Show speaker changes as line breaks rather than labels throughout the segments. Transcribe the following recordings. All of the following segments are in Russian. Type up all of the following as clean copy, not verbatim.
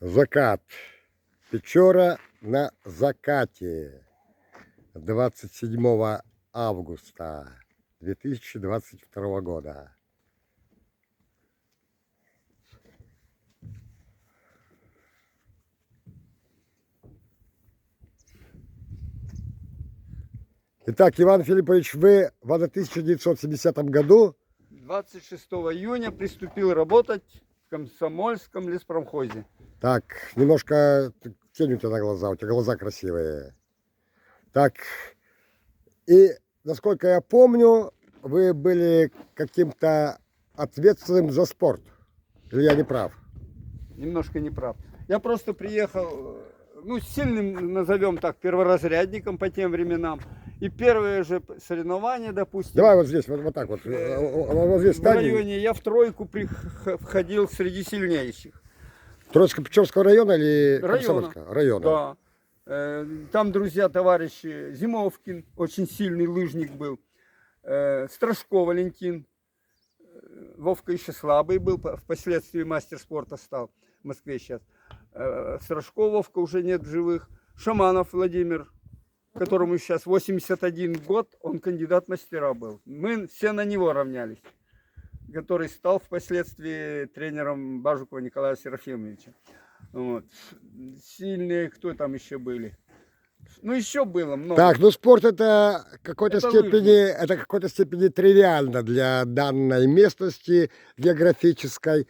Закат. Печора на закате. 27 августа 2022 года. Итак, Иван Филиппович, вы в 1970 году
26 июня приступил работать в Комсомольском леспромхозе.
Так, немножко тень у тебя на у тебя глаза красивые. Так, и насколько я помню, вы были каким-то ответственным за спорт. Или я не прав?
Немножко не прав. Я просто приехал, сильным, назовем так, перворазрядником по тем временам. И первые же соревнования, допустим.
Давай вот здесь, вот так вот. Вот здесь
в
стань.
районе я в тройку входил среди сильнейших.
Троицко-Печорского района или
Района.
Комсомольского? Района.
Да. Там друзья, товарищи Зимовкин, очень сильный лыжник был. Страшко Валентин. Вовка еще слабый был, впоследствии мастер спорта стал в Москве сейчас. Страшко Вовка уже нет в живых. Шаманов Владимир, которому сейчас 81 год, он кандидат мастера был. Мы все на него равнялись, который стал впоследствии тренером Бажукова Николая Серафимовича. Вот. Сильные, кто там еще были? Еще было много.
Так, спорт это в какой-то степени тривиально для данной местности географической.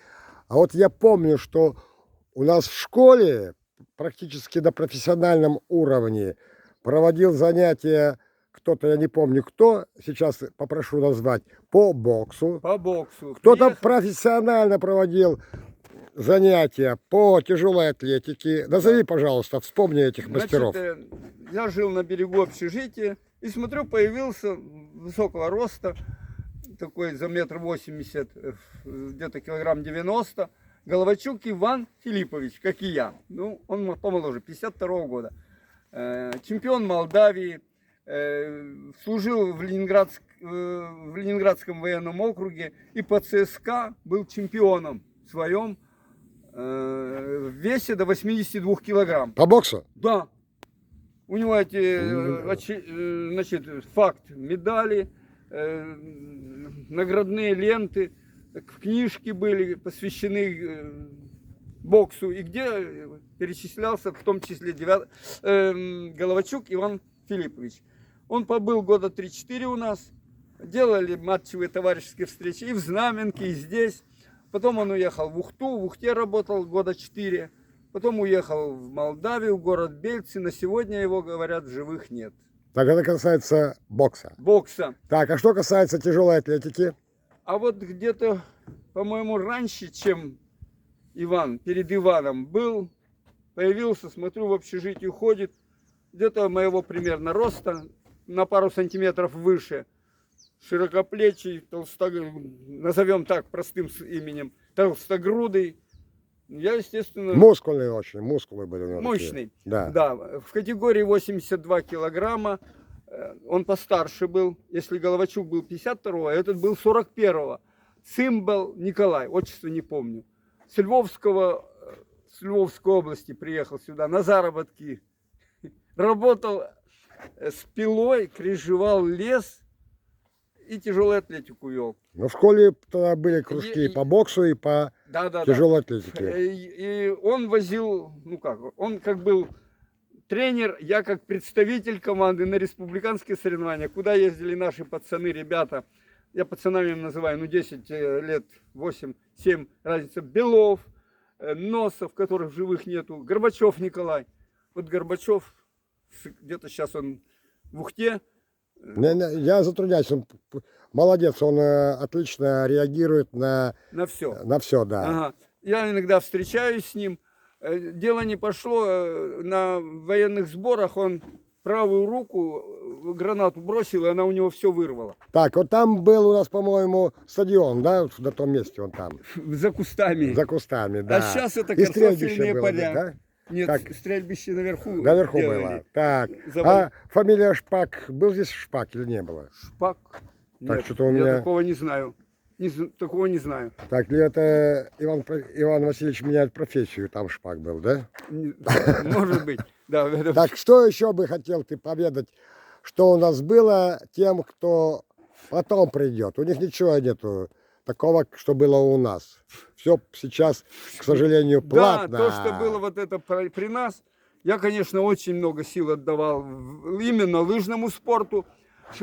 А вот я помню, что у нас в школе практически на профессиональном уровне проводил занятия кто-то, я не помню кто, сейчас попрошу назвать, по боксу.
По боксу.
Кто-то профессионально проводил занятия по тяжелой атлетике. Назови, пожалуйста, вспомни этих мастеров.
Я жил на берегу общежития и смотрю, появился высокого роста, такой за 1,80 м, где-то килограмм 90, Головачук Иван Филиппович, как и я. Он помоложе, 52-го года. Чемпион Молдавии, служил в Ленинградском военном округе и по ЦСКА был чемпионом в своем в весе до 82 килограмм.
По боксу?
Да. У него факт, медали, наградные ленты, книжки были посвящены боксу, и где перечислялся в том числе Головачук Иван Филиппович. Он побыл года 3-4 у нас, делали матчевые товарищеские встречи и в Знаменке, и здесь. Потом он уехал в Ухту, в Ухте работал года 4. Потом уехал в Молдавию, в город Бельцы. На сегодня его, говорят, в живых нет.
Так, это касается бокса.
Бокса.
Так, а что касается тяжелой атлетики?
А вот где-то, по-моему, раньше, чем Иван, перед Иваном был, появился, смотрю, в общежитии ходит, где-то моего примерно роста, на пару сантиметров выше. Широкоплечий, назовем так простым именем, толстогрудый. Я, естественно...
Мускульный очень, мускулы были у него.
Мощный.
Да.
Да. В категории 82 килограмма. Он постарше был. Если Головачук был 52-го, а этот был 41-го. Цимбал Николай, отчество не помню. С Львовской области приехал сюда на заработки. Работал с пилой, крежевал лес и тяжелую атлетику вел.
Но в школе тогда были кружки по боксу и по тяжелой атлетике.
И он возил, он как был тренер, я как представитель команды на республиканские соревнования, куда ездили наши пацаны, ребята, я пацанами им называю, 10 лет, 8-7, разница, Белов, Носов, которых в живых нету, Горбачев Николай. Вот Горбачев, где-то сейчас он в Ухте.
Я затрудняюсь, он молодец, он отлично реагирует на все. На все, да.
Ага. Я иногда встречаюсь с ним. Дело не пошло, на военных сборах он правую руку гранату бросил, и она у него все вырвала.
Так, вот там был у нас, по-моему, стадион, да, вот на том месте он там.
За кустами.
За кустами, да.
А сейчас это
и стрельбище было,
поля.
Да?
Нет,
так,
стрельбище наверху.
Наверху было. Так. А фамилия Шпак, был здесь Шпак или не было?
Шпак?
Так,
нет,
что-то у меня...
я такого не знаю. Такого не знаю.
Так, ли это Иван Васильевич меняет профессию, там шпак был, да?
Может быть. Да, это
Так, что еще бы хотел ты поведать, что у нас было тем, кто потом придет? У них ничего нету такого, что было у нас. Все сейчас, к сожалению, платно.
Да, то, что было вот это при нас, я, конечно, очень много сил отдавал именно лыжному спорту.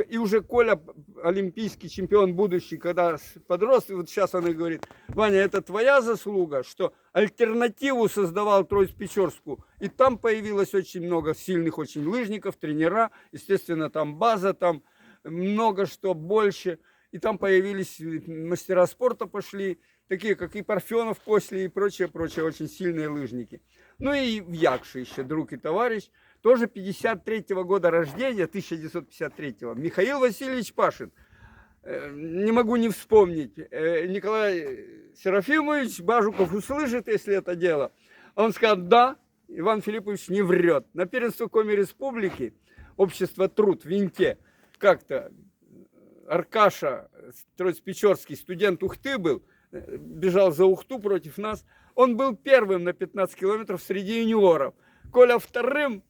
И уже Коля, олимпийский чемпион будущий, когда подрос, и вот сейчас он и говорит: Ваня, это твоя заслуга, что альтернативу создавал Троиц-Печорску. И там появилось очень много сильных очень лыжников, тренера, естественно, там база, там много что больше. И там появились мастера спорта пошли, такие как и Парфенов после и прочее, очень сильные лыжники. Ну и в Якше еще друг и товарищ, тоже 53-го года рождения, 1953-го, Михаил Васильевич Пашин. Не могу не вспомнить. Николай Серафимович Бажуков услышит, если это дело. Он скажет: да, Иван Филиппович не врет. На первенство Коми Республики, общество Труд в Винте, как-то Аркаша Троиц-Печорский, студент Ухты был, бежал за Ухту против нас. Он был первым на 15 километров среди юниоров. Коля вторым,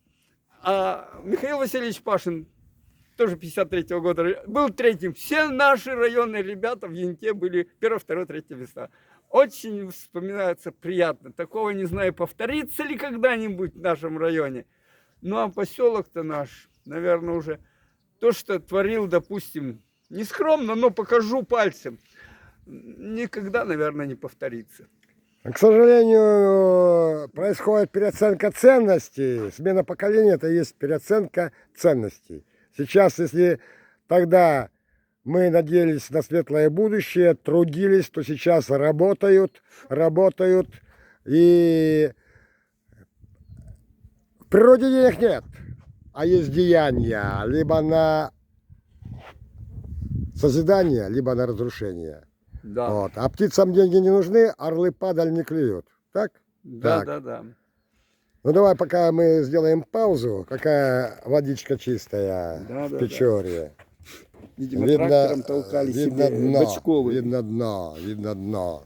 а Михаил Васильевич Пашин, тоже 53-го года, был третьим. Все наши районные ребята в Янте были первое, второе, третье места. Очень вспоминается приятно. Такого не знаю, повторится ли когда-нибудь в нашем районе. Ну а поселок-то наш, наверное, уже то, что творил, допустим, не скромно, но покажу пальцем, никогда, наверное, не повторится.
К сожалению, происходит переоценка ценностей. Смена поколения – это и есть переоценка ценностей. Сейчас, если тогда мы надеялись на светлое будущее, трудились, то сейчас работают. И в природе денег нет, а есть деяния. Либо на созидание, либо на разрушение.
Да.
Вот. А птицам деньги не нужны, орлы падаль не клюют. Так?
Да,
Так.
да, да.
Ну давай пока мы сделаем паузу. Какая водичка чистая
Да,
в
да,
Печоре.
Видимо, трактором толкали
видно
себе
дно,
бочковые.
видно дно.